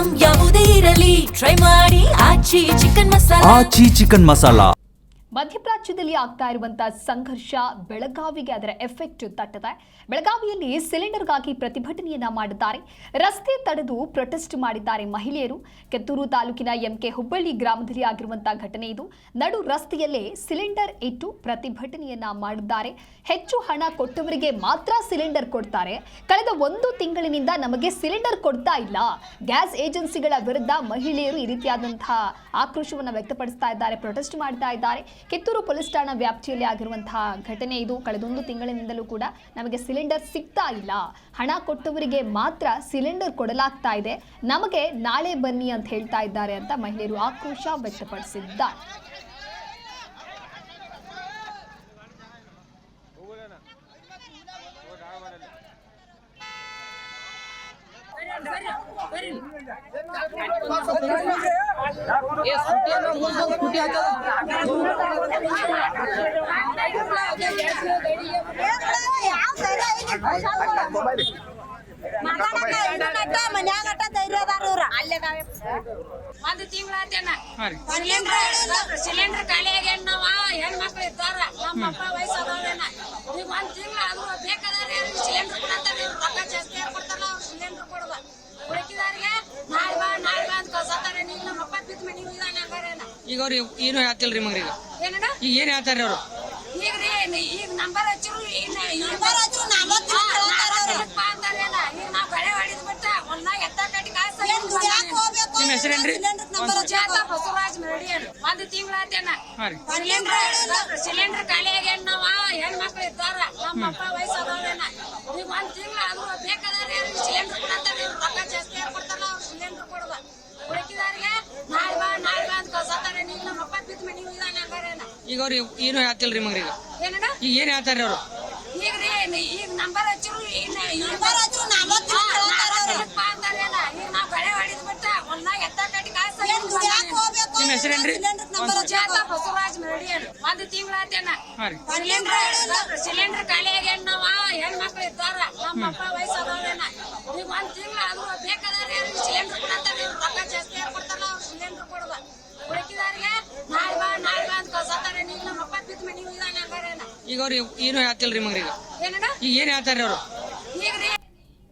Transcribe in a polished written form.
Item ಯಾವುದೇ ಇರಲಿ try ಮಾಡಿ ಆಚಿ ಚಿಕನ್ ಮಸಾಲಾ. ಮಧ್ಯಪ್ರಾಚ್ಯದಲ್ಲಿ ಆಗ್ತಾ ಇರುವಂತಹ ಸಂಘರ್ಷ ಬೆಳಗಾವಿಗೆ ಅದರ ಎಫೆಕ್ಟ್ ತಟ್ಟದೆ. ಬೆಳಗಾವಿಯಲ್ಲಿ ಸಿಲಿಂಡರ್ಗಾಗಿ ಪ್ರತಿಭಟನೆಯನ್ನ ಮಾಡಿದ್ದಾರೆ. ರಸ್ತೆ ತಡೆದು ಪ್ರೊಟೆಸ್ಟ್ ಮಾಡಿದ್ದಾರೆ ಮಹಿಳೆಯರು. ಕೆತ್ತೂರು ತಾಲೂಕಿನ ಎಂಕೆ ಹುಬ್ಬಳ್ಳಿ ಗ್ರಾಮದಲ್ಲಿ ಆಗಿರುವಂತಹ ಘಟನೆ ಇದು. ನಡು ರಸ್ತೆಯಲ್ಲೇ ಸಿಲಿಂಡರ್ ಇಟ್ಟು ಪ್ರತಿಭಟನೆಯನ್ನ ಮಾಡಿದ್ದಾರೆ. ಹೆಚ್ಚು ಹಣ ಕೊಟ್ಟವರಿಗೆ ಮಾತ್ರ ಸಿಲಿಂಡರ್ ಕೊಡ್ತಾರೆ. ಕಳೆದ 1 ತಿಂಗಳಿನಿಂದ ನಮಗೆ ಸಿಲಿಂಡರ್ ಕೊಡ್ತಾ ಇಲ್ಲ. ಗ್ಯಾಸ್ ಏಜೆನ್ಸಿಗಳ ವಿರುದ್ಧ ಮಹಿಳೆಯರು ಈ ರೀತಿಯಾದಂತಹ ಆಕ್ರೋಶವನ್ನು ವ್ಯಕ್ತಪಡಿಸ್ತಾ ಇದ್ದಾರೆ, ಪ್ರೊಟೆಸ್ಟ್ ಮಾಡ್ತಾ ಇದ್ದಾರೆ. ಕಿತ್ತೂರು ಪೊಲೀಸ್ ಠಾಣಾ ವ್ಯಾಪ್ತಿಯಲ್ಲಿ ಆಗಿರುವಂತಹ ಘಟನೆ ಇದು. ಕಳೆದ 1 ತಿಂಗಳಿನಿಂದಲೂ ಕೂಡ ನಮಗೆ ಸಿಲಿಂಡರ್ ಸಿಗ್ತಾ ಇಲ್ಲ. ಹಣ ಕೊಟ್ಟವರಿಗೆ ಮಾತ್ರ ಸಿಲಿಂಡರ್ ಕೊಡಲಾಗ್ತಾ ಇದೆ. ನಮಗೆ ನಾಳೆ ಬನ್ನಿ ಅಂತ ಹೇಳ್ತಾ ಇದ್ದಾರೆ ಅಂತ ಮಹಿಳೆಯರು ಆಕ್ರೋಶ ವ್ಯಕ್ತಪಡಿಸಿದ್ದಾರೆ. ಒಂದು ತಿಂಗಳಾತೇನ ಸಿಲಿಂಡರ್ ಖಾಲಿ ಆಗ್ಯಾನ. ನಾವ ಹೆಣ್ಮಕ್ಳು ಇರ್ತಾರ, ನಮ್ಮಪ್ಪ ವಯಸ್ಸಾದವ್ರೇನ. ಈಗ 1 ತಿಂಗಳ ಅದು ಬೇಕಾದ್ರೆ ಸಿಲಿಂಡರ್ ಕೊಡಂತಾರೆ. ರೊಕ್ಕ ಜಾಸ್ತಿ ಕೊಡ್ತಾರ, ಅವ್ರು ಸಿಲಿಂಡರ್ ಕೊಡುವ ಉಳಿಕಿದಾರಿಗೆ ನಾಳೆ ಬಾ ಅಂತ ಕಳ್ಸತ್ತಾರ. ನೀವು ನಮ್ಮಪ್ಪ ಬಿತ್ ಮನಿ ಇದಾನ ಹಂಗಾರೇನ. ಈಗ ಅವ್ರು ಏನು ಹೇಳ್ತಿಲ್ರಿ ಮಗ್ರಿ? ಏನಣ್ಣ ಈಗ ಏನ್ ಹೇಳ್ತಾರ್ರಿ ಅವ್ರು? ಈಗ ನಂಬರ್ ಹಚ್ಚಿರು ಈಗ ನಾವ್ ಗಳೆ ಹೊಡಿದ್ ಬಿಟ್ಟ ಒಂದಾಗ ಎತ್ತ ಕಟ್ಟಿ ಕಾಸ. ನಿಮ್ಮ ಹೆಸರೇನ್ರಿ? ಬಸವರಾಜ್ ಮರಡಿ. 1 ತಿಂಗಳಾತೇನ ಸಿಲಿಂಡರ್ ಖಾಲಿ ಆಗ್ಯಾನ. ನಾವ ಹೆಣ್ಮಕ್ಳು ಇರ್ತಾರ, ನಮ್ಮಪ್ಪ ವಯಸ್ಸಾದವ್ರೇನ. ಈಗ 1 ತಿಂಗಳ ಅದು ಬೇಕಾದ್ರೆ ಸಿಲಿಂಡರ್ ಕೊಡಂತಾರೆ. ರೊಕ್ಕ ಜಾಸ್ತಿ ಕೊಡ್ತಾರ, ಅವ್ರು ಸಿಲಿಂಡರ್ ಕೊಡುವ ಉಳಿಕಿದಾರಿಗೆ ನಾಳೆ ಬಾ ಅಂತ ಕಳ್ಸತ್ತಾರ. ನೀವು ನಮ್ಮಪ್ಪ ಬಿತ್ ಮನಿ ಇದಾನ ಹಂಗಾರೇನ. ಈಗ ಅವ್ರು ಏನು ಹೇಳ್ತಿಲ್ರಿ ಮಗ್ರಿ? ಏನಣ್ಣ ಈಗ ಏನ್ ಹೇಳ್ತಾರ್ರಿ ಅವ್ರು? ಈಗ ನಂಬರ್ ಹಚ್ಚಿರು ಈಗ ನಾವ್ ಗಳೆ ಹೊಡಿದ್ ಬಿಟ್ಟ ಒಂದಾಗ ಎತ್ತ ಕಟ್ಟಿ ಕಾಸ. ನಿಮ್ಮ ಹೆಸರೇನ್ರಿ? ಬಸವರಾಜ್ ಮರಡಿ. 1 ತಿಂಗಳಾತೇನ ಸಿಲಿಂಡರ್ ಖಾಲಿ ಆಗ್ಯಾನ. ನಾವ ಹೆಣ್ಮಕ್ಳು ಇರ್ತಾರ, ನಮ್ಮಪ್ಪ ವಯಸ್ಸಾದವ್ರೇನ. ಈಗ 1 ತಿಂಗಳ ಅದು ಬೇಕಾದ್ರೆ ಸಿಲಿಂಡರ್ ಕೊಡಂತಾರೆ. ರೊಕ್ಕ ಜಾಸ್ತಿ ಕೊಡ್ತಾರ, ಅವ್ರು ಸಿಲಿಂಡರ್ ಕೊಡುವ ಉಳಿಕಿದಾರಿಗೆ ನಾಳೆ ಬಾ ಅಂತ ಕಳ್ಸತ್ತಾರ. ನೀವು ನಮ್ಮಪ್ಪ ಬಿತ್ ಮನಿ ಇದಾನ ಹಂಗಾರೇನ. ಈಗ ಅವ್ರು ಏನು ಹೇಳ್ತಿಲ್ರಿ ಮಗ್ರಿ? ಏನಣ್ಣ ಈಗ ಏನ್ ಹೇಳ್ತಾರ್ರಿ ಅವ್ರು?